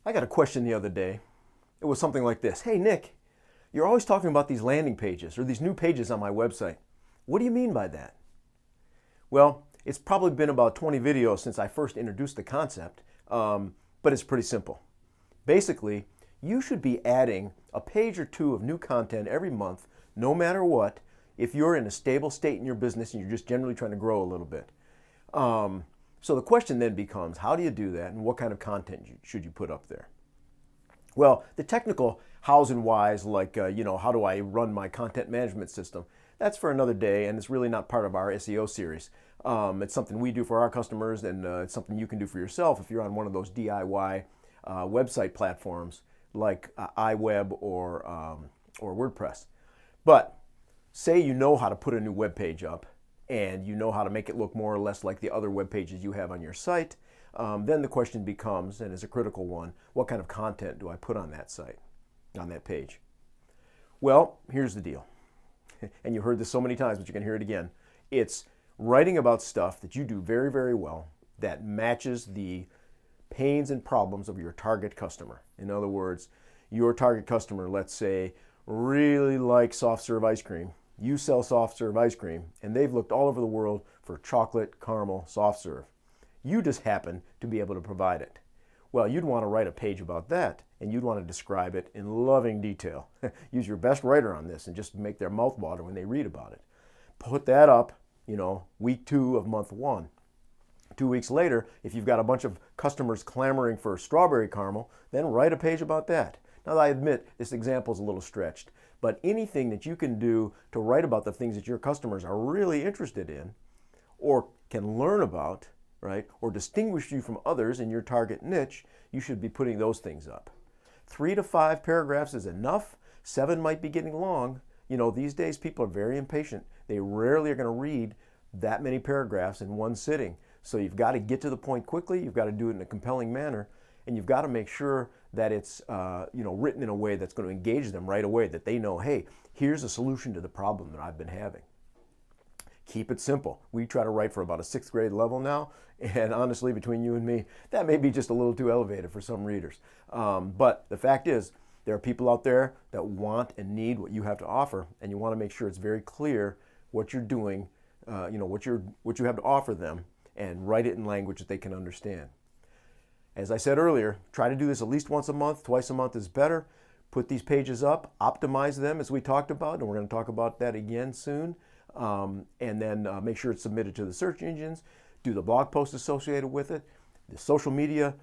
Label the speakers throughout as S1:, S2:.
S1: I got a question the other day. It was something like this. Hey, Nick, you're always talking about these landing pages or these new pages on my website. What do you mean by that? Well, it's probably been about 20 videos since I first introduced the concept, but it's pretty simple. Basically, you should be adding a page or two of new content every month, no matter what, if you're in a stable state in your business and you're just generally trying to grow a little bit. So the question then becomes, how do you do that and what kind of content should you put up there? Well, the technical hows and whys, like, how do I run my content management system? That's for another day, and it's really not part of our SEO series. It's something we do for our customers, and it's something you can do for yourself if you're on one of those DIY website platforms like iWeb or WordPress. But say you know how to put a new web page up, and you know how to make it look more or less like the other web pages you have on your site, then the question becomes, and is a critical one, what kind of content do I put on that site, on that page? Well, here's the deal. And you've heard this so many times, but you can hear it again. It's writing about stuff that you do very, very well that matches the pains and problems of your target customer. In other words, your target customer, let's say, really likes soft serve ice cream. You sell soft serve ice cream, and they've looked all over the world for chocolate caramel soft serve. You just happen to be able to provide it. Well, you'd want to write a page about that, and you'd want to describe it in loving detail. Use your best writer on this and just make their mouth water when they read about it. Put that up, week 2 of month 1. 2 weeks later, if you've got a bunch of customers clamoring for strawberry caramel, then write a page about that. Now, I admit this example is a little stretched, but anything that you can do to write about the things that your customers are really interested in or can learn about, right, or distinguish you from others in your target niche, you should be putting those things up. 3 to 5 paragraphs is enough. 7 might be getting long. These days people are very impatient. They rarely are going to read that many paragraphs in one sitting. So you've got to get to the point quickly. You've got to do it in a compelling manner. And you've got to make sure that it's written in a way that's going to engage them right away, that they know, hey, here's a solution to the problem that I've been having. Keep it simple. We try to write for about a 6th grade level now, and honestly, between you and me, that may be just a little too elevated for some readers. But the fact is, there are people out there that want and need what you have to offer, and you want to make sure it's very clear what you're doing, what you have to offer them, and write it in language that they can understand. As I said earlier, try to do this at least once a month. Twice a month is better. Put these pages up, optimize them as we talked about, and we're going to talk about that again soon. And then make sure it's submitted to the search engines. Do the blog post associated with it, the social media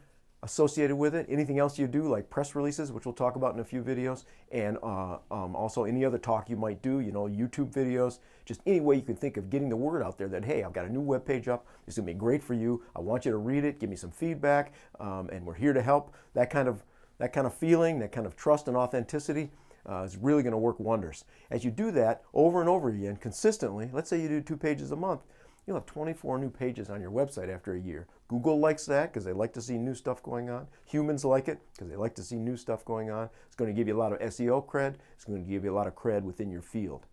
S1: associated with it, anything else you do like press releases, which we'll talk about in a few videos, and also any other talk you might do, YouTube videos, just any way you can think of getting the word out there that, hey, I've got a new web page up, it's going to be great for you, I want you to read it, give me some feedback, and we're here to help. That kind of feeling, that kind of trust and authenticity is really going to work wonders. As you do that over and over again, consistently, let's say you do 2 pages a month, you'll have 24 new pages on your website after a year. Google likes that because they like to see new stuff going on. Humans like it because they like to see new stuff going on. It's going to give you a lot of SEO cred. It's going to give you a lot of cred within your field.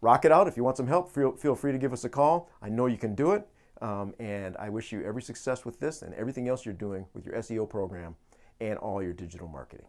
S1: Rock it out. If you want some help, feel free to give us a call. I know you can do it. And I wish you every success with this and everything else you're doing with your SEO program and all your digital marketing.